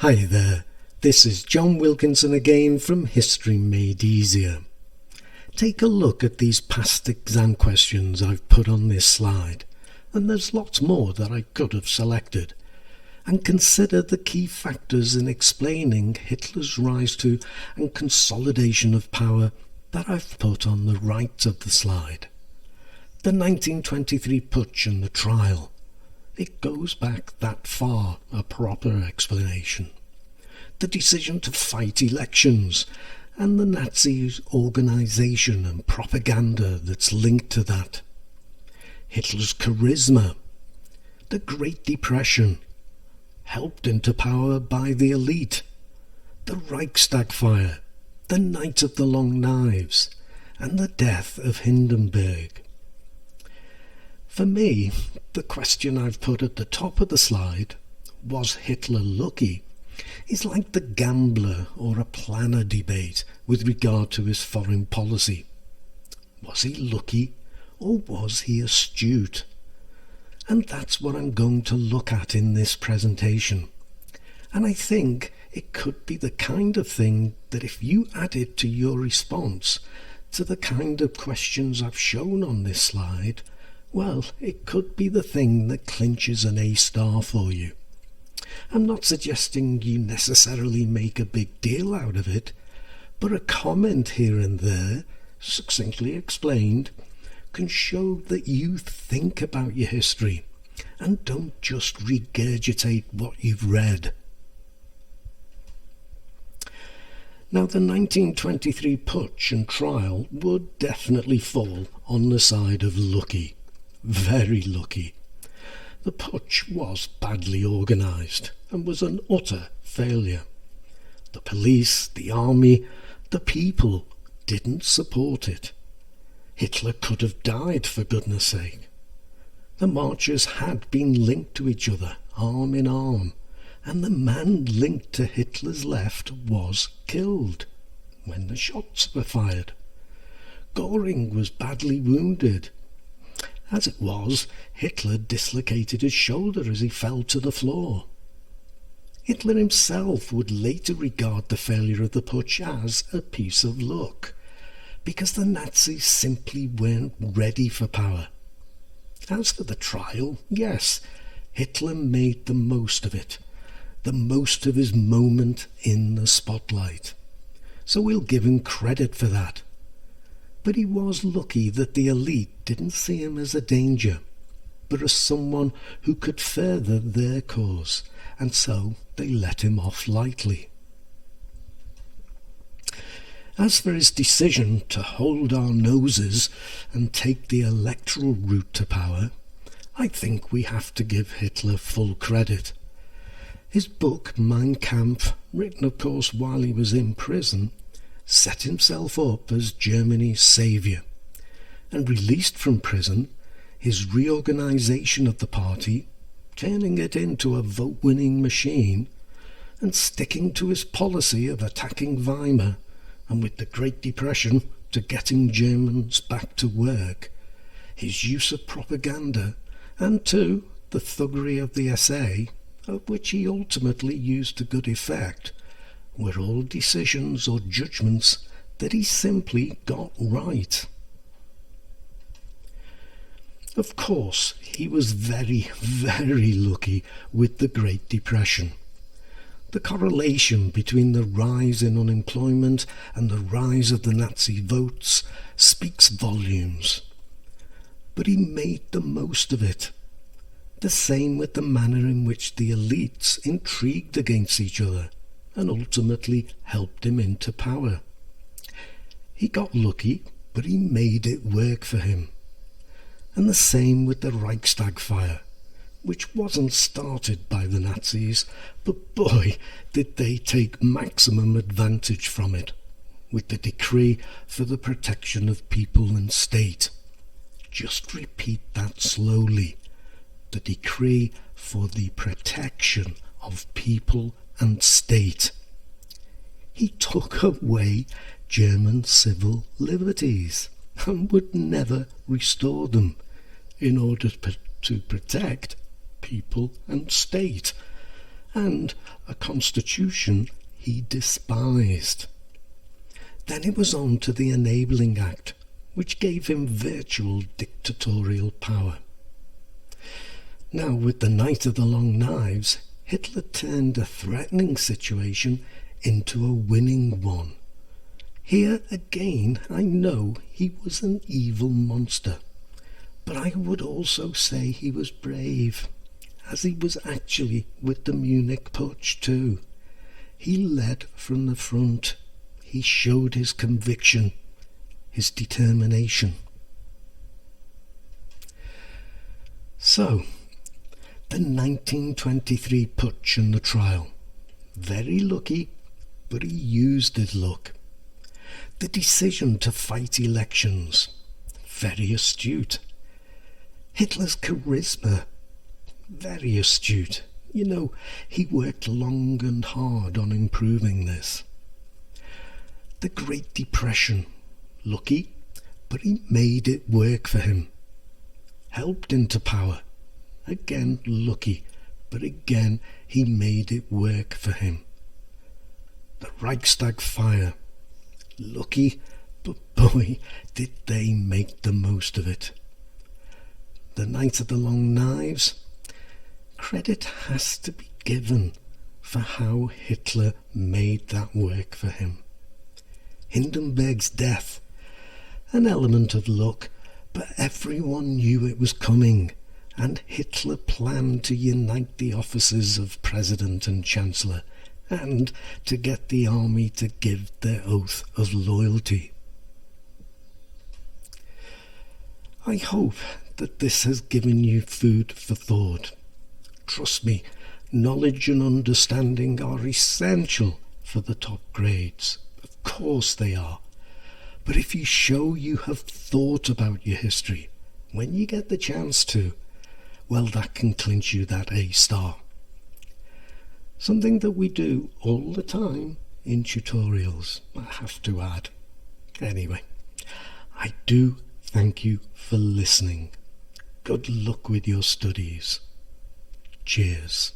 Hi there, this is John Wilkinson again from History Made Easier. Take a look at these past exam questions I've put on this slide, and there's lots more that I could have selected, and consider the key factors in explaining Hitler's rise to and consolidation of power that I've put on the right of the slide. The 1923 putsch and the trial. It goes back that far, a proper explanation. The decision to fight elections and the Nazis' organisation and propaganda that's linked to that. Hitler's charisma. The Great Depression. Helped into power by the elite. The Reichstag fire. The Night of the Long Knives. And the death of Hindenburg. For me, the question I've put at the top of the slide, was Hitler lucky, is like the gambler or a planner debate with regard to his foreign policy. Was he lucky or was he astute? And that's what I'm going to look at in this presentation. And I think it could be the kind of thing that if you add it to your response to the kind of questions I've shown on this slide, well, it could be the thing that clinches an A star for you. I'm not suggesting you necessarily make a big deal out of it, but a comment here and there, succinctly explained, can show that you think about your history and don't just regurgitate what you've read. Now, the 1923 putsch and trial would definitely fall on the side of lucky. Very lucky. The putsch was badly organised and was an utter failure. The police, the army, the people didn't support it. Hitler could have died, for goodness sake. The marchers had been linked to each other, arm in arm, and the man linked to Hitler's left was killed when the shots were fired. Göring was badly wounded. As it was, Hitler dislocated his shoulder as he fell to the floor. Hitler himself would later regard the failure of the putsch as a piece of luck, because the Nazis simply weren't ready for power. As for the trial, yes, Hitler made the most of it, the most of his moment in the spotlight. So we'll give him credit for that. But he was lucky that the elite didn't see him as a danger, but as someone who could further their cause, and so they let him off lightly. As for his decision to hold our noses and take the electoral route to power, I think we have to give Hitler full credit. His book, Mein Kampf, written of course while he was in prison, set himself up as Germany's saviour, and released from prison, his reorganisation of the party, turning it into a vote-winning machine, and sticking to his policy of attacking Weimar, and with the Great Depression to getting Germans back to work, his use of propaganda, and too the thuggery of the SA, of which he ultimately used to good effect, were all decisions or judgments that he simply got right. Of course, he was very, very lucky with the Great Depression. The correlation between the rise in unemployment and the rise of the Nazi votes speaks volumes. But he made the most of it. The same with the manner in which the elites intrigued against each other and ultimately helped him into power. He got lucky, but he made it work for him. And the same with the Reichstag fire, which wasn't started by the Nazis, but boy, did they take maximum advantage from it, with the decree for the protection of people and state. Just repeat that slowly. The decree for the protection of people and state. He took away German civil liberties and would never restore them in order to protect people and state. and a constitution he despised. Then it was on to the Enabling Act, which gave him virtual dictatorial power. Now, with the Night of the Long Knives, Hitler turned a threatening situation into a winning one. Here again, I know he was an evil monster, but I would also say he was brave, as he was actually with the Munich Putsch too. He led from the front. He showed his conviction, his determination. So, the 1923 putsch and the trial. Very lucky, but he used his luck. The decision to fight elections. Very astute. Hitler's charisma. Very astute. You know, he worked long and hard on improving this. The Great Depression. Lucky, but he made it work for him. Helped into power. Again lucky, but again he made it work for him. The Reichstag fire. Lucky, but boy, did they make the most of it. The Night of the Long Knives. Credit has to be given for how Hitler made that work for him. Hindenburg's death. An element of luck, but everyone knew it was coming, and Hitler planned to unite the offices of President and Chancellor, and to get the army to give their oath of loyalty. I hope that this has given you food for thought. Trust me, knowledge and understanding are essential for the top grades. Of course they are. But if you show you have thought about your history, when you get the chance to, well, that can clinch you that A star. Something that we do all the time in tutorials, I have to add. Anyway, I do thank you for listening. Good luck with your studies. Cheers.